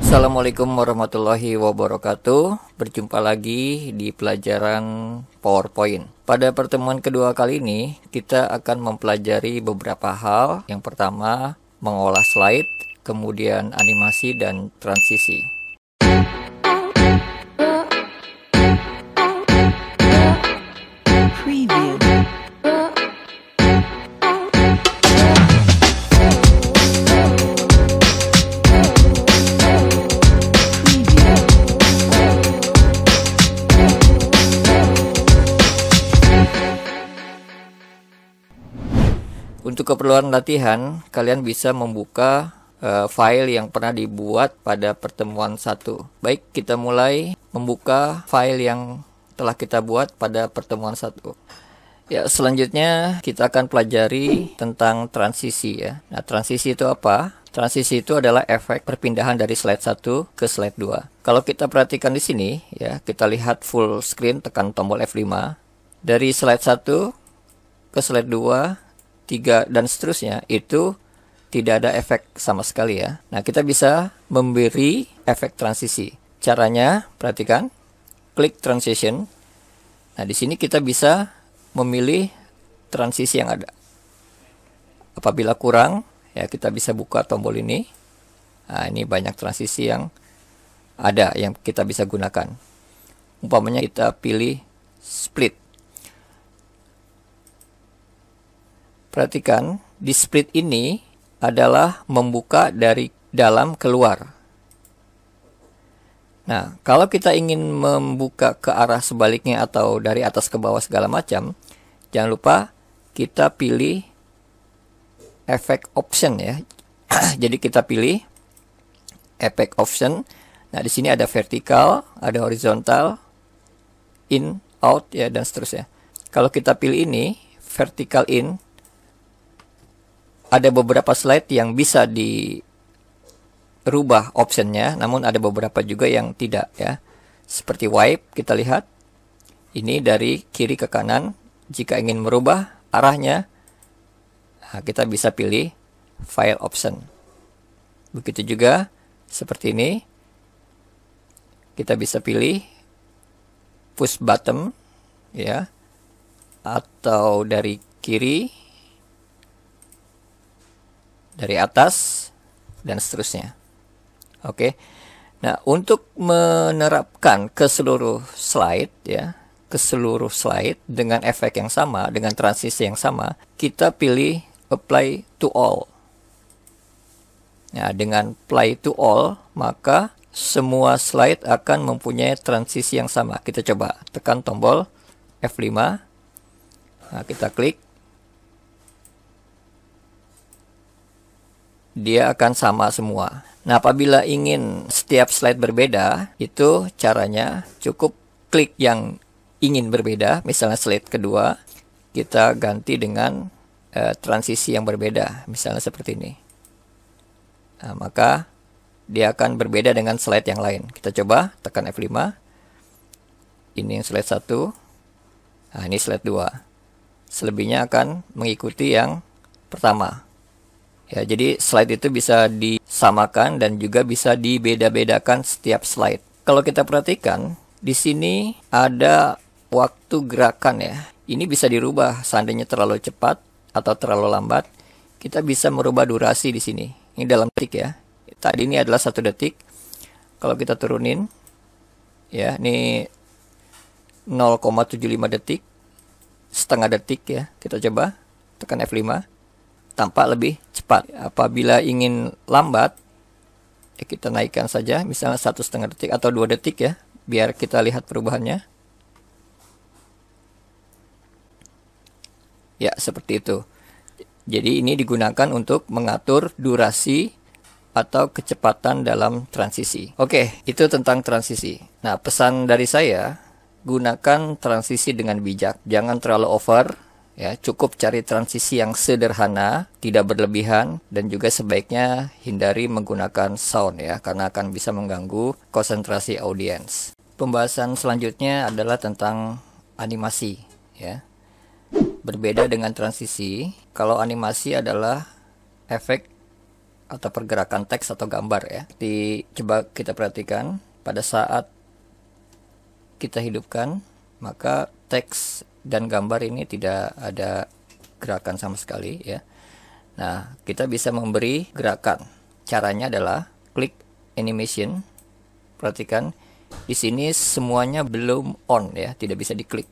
Assalamualaikum warahmatullahi wabarakatuh. Berjumpa lagi di pelajaran PowerPoint. Pada pertemuan kedua kali ini, kita akan mempelajari beberapa hal. Yang pertama, mengolah slide, kemudian animasi dan transisi. Preview. Untuk keperluan latihan, kalian bisa membuka file yang pernah dibuat pada pertemuan 1. Baik, kita mulai membuka file yang telah kita buat pada pertemuan 1. Ya, selanjutnya kita akan pelajari tentang transisi ya. Nah, transisi itu apa? Transisi itu adalah efek perpindahan dari slide 1 ke slide 2. Kalau kita perhatikan di sini ya, kita lihat full screen, tekan tombol F5. Dari slide 1 ke slide 2, 3 dan seterusnya itu tidak ada efek sama sekali ya. Nah, kita bisa memberi efek transisi. Caranya, perhatikan, klik transition. Nah, di sini kita bisa memilih transisi yang ada. Apabila kurang, ya kita bisa buka tombol ini. Nah, ini banyak transisi yang ada yang kita bisa gunakan. Umpamanya kita pilih split. Perhatikan, di split ini adalah membuka dari dalam keluar. Nah, kalau kita ingin membuka ke arah sebaliknya atau dari atas ke bawah segala macam, jangan lupa kita pilih efek option ya. Jadi kita pilih efek option. Nah, di sini ada vertikal, ada horizontal, in, out ya, dan seterusnya. Kalau kita pilih ini, vertikal in, ada beberapa slide yang bisa dirubah optionnya, namun ada beberapa juga yang tidak ya. Seperti wipe, kita lihat ini dari kiri ke kanan. Jika ingin merubah arahnya, nah, kita bisa pilih file option. Begitu juga seperti ini, kita bisa pilih push button ya, atau dari kiri, dari atas, dan seterusnya. Oke. Nah, untuk menerapkan ke seluruh slide ya, ke seluruh slide dengan efek yang sama, dengan transisi yang sama, kita pilih apply to all. Nah, dengan apply to all, maka semua slide akan mempunyai transisi yang sama. Kita coba tekan tombol F5. Nah, kita klik. Dia akan sama semua. Nah, apabila ingin setiap slide berbeda, itu caranya cukup klik yang ingin berbeda. Misalnya slide kedua, kita ganti dengan transisi yang berbeda. Misalnya seperti ini. Nah, maka dia akan berbeda dengan slide yang lain. Kita coba tekan F5. Ini yang slide 1. Nah, ini slide 2. Selebihnya akan mengikuti yang pertama. Ya, jadi slide itu bisa disamakan dan juga bisa dibeda-bedakan setiap slide. Kalau kita perhatikan, di sini ada waktu gerakan ya. Ini bisa dirubah seandainya terlalu cepat atau terlalu lambat. Kita bisa merubah durasi di sini. Ini dalam detik ya. Tadi ini adalah 1 detik. Kalau kita turunin, ya, ini 0,75 detik, setengah detik ya. Kita coba tekan F5. Tampak lebih cepat. Apabila ingin lambat, ya kita naikkan saja, misalnya 1,5 detik atau 2 detik ya, biar kita lihat perubahannya. Ya, seperti itu. Jadi ini digunakan untuk mengatur durasi atau kecepatan dalam transisi. Oke, itu tentang transisi. Nah, pesan dari saya, gunakan transisi dengan bijak. Jangan terlalu over. Ya, cukup cari transisi yang sederhana, tidak berlebihan, dan juga sebaiknya hindari menggunakan sound ya, karena akan bisa mengganggu konsentrasi audiens. Pembahasan selanjutnya adalah tentang animasi ya. Berbeda dengan transisi, kalau animasi adalah efek atau pergerakan teks atau gambar ya. Coba kita perhatikan pada saat kita hidupkan, maka teks dan gambar ini tidak ada gerakan sama sekali ya. Nah, kita bisa memberi gerakan. Caranya adalah klik animation. Perhatikan di sini semuanya belum on ya, tidak bisa diklik.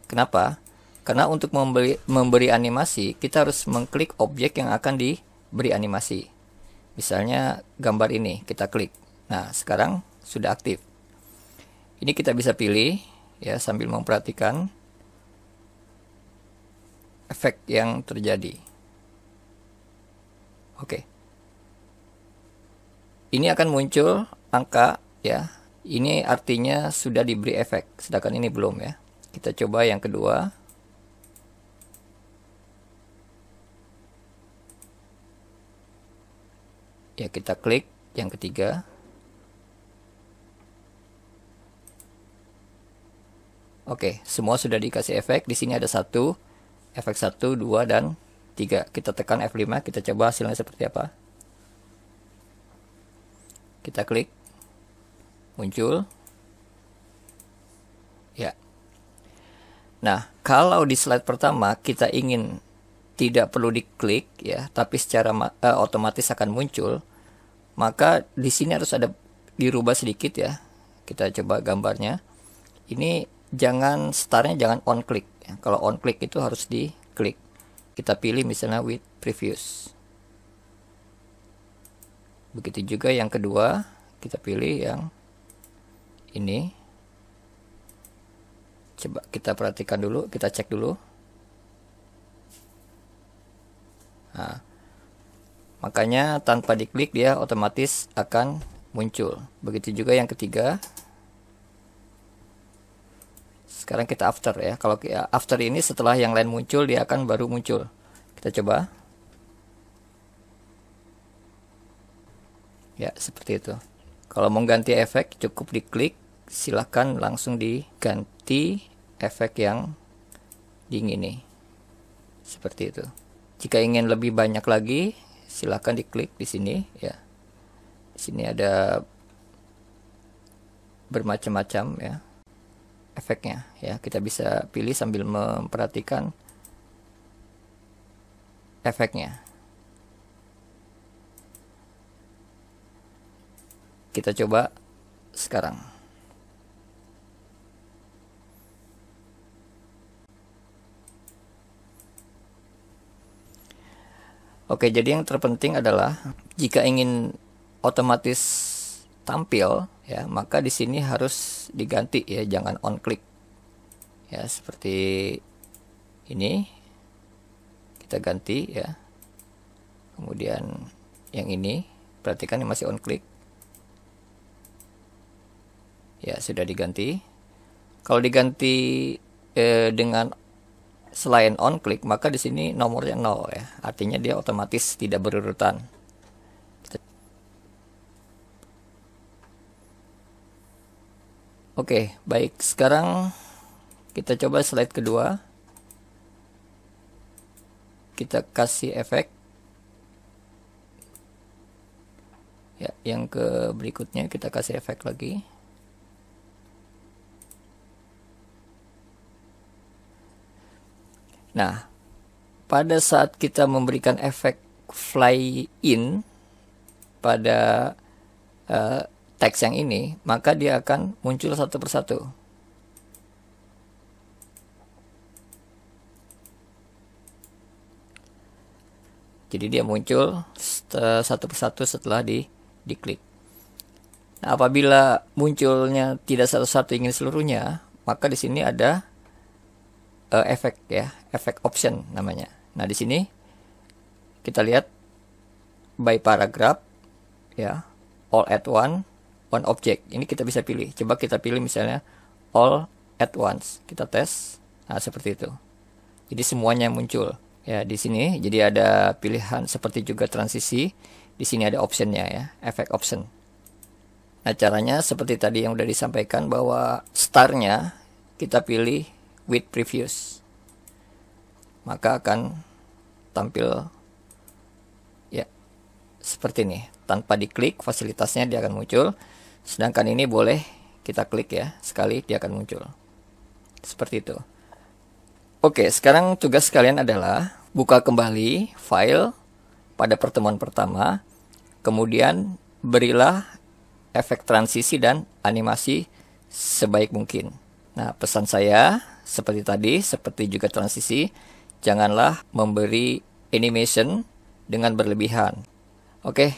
Kenapa? Karena untuk memberi animasi, kita harus mengklik objek yang akan diberi animasi. Misalnya gambar ini, kita klik. Nah, sekarang sudah aktif. Ini kita bisa pilih ya sambil memperhatikan efek yang terjadi. Oke. Ini akan muncul angka ya. Ini artinya sudah diberi efek, sedangkan ini belum ya. Kita coba yang kedua. Ya, kita klik yang ketiga. Oke, semua sudah dikasih efek. Di sini ada efek 1, 2, dan 3. Kita tekan F5, kita coba hasilnya seperti apa. Kita klik. Muncul. Ya. Nah, kalau di slide pertama kita ingin tidak perlu diklik ya, tapi secara otomatis akan muncul, maka di sini harus ada dirubah sedikit ya. Kita coba gambarnya. Ini startnya jangan on click ya. Kalau on click itu harus diklik. Kita pilih misalnya with previous. Begitu juga yang kedua, kita pilih yang ini. Coba kita perhatikan dulu, kita cek dulu. Nah, makanya tanpa diklik dia otomatis akan muncul. Begitu juga yang ketiga. Sekarang kita after ya. Kalau after ini setelah yang lain muncul, dia akan baru muncul. Kita coba. Ya, seperti itu. Kalau mau ganti efek, cukup diklik. Silahkan langsung diganti efek yang diingini. Seperti itu. Jika ingin lebih banyak lagi, silahkan diklik di sini ya. Di sini ada bermacam-macam ya efeknya ya. Kita bisa pilih sambil memperhatikan efeknya. Kita coba sekarang. Oke, jadi yang terpenting adalah jika ingin otomatis tampil ya, maka di sini harus diganti ya, jangan on click. Ya, seperti ini. Kita ganti ya. Kemudian yang ini, perhatikan ini masih on click. Ya, sudah diganti. Kalau diganti dengan selain on click, maka di sini nomornya 0 ya. Artinya dia otomatis tidak berurutan. Oke, baik. Sekarang kita coba slide kedua. Kita kasih efek. Ya, yang ke berikutnya kita kasih efek lagi. Nah, pada saat kita memberikan efek fly in pada teks yang ini, maka dia akan muncul satu persatu. Jadi dia muncul satu persatu setelah diklik. Nah, apabila munculnya tidak satu-satu ingin seluruhnya, maka di sini ada efek ya, efek option namanya. Nah, di sini kita lihat by paragraph ya, all at one object. Ini kita bisa pilih. Coba kita pilih misalnya all at once. Kita tes. Nah, seperti itu. Jadi semuanya muncul ya di sini. Jadi ada pilihan seperti juga transisi. Di sini ada optionnya ya, efek option. Nah, caranya seperti tadi yang udah disampaikan, bahwa startnya kita pilih with previous, maka akan tampil ya seperti ini. Tanpa diklik, fasilitasnya dia akan muncul. Sedangkan ini boleh kita klik ya, sekali dia akan muncul. Seperti itu. Oke, sekarang tugas kalian adalah buka kembali file pada pertemuan pertama. Kemudian berilah efek transisi dan animasi sebaik mungkin. Nah, pesan saya seperti tadi, seperti juga transisi, janganlah memberi animation dengan berlebihan. Oke,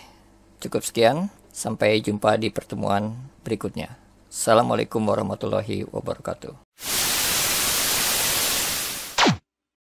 cukup sekian. Sampai jumpa di pertemuan berikutnya. Assalamualaikum warahmatullahi wabarakatuh.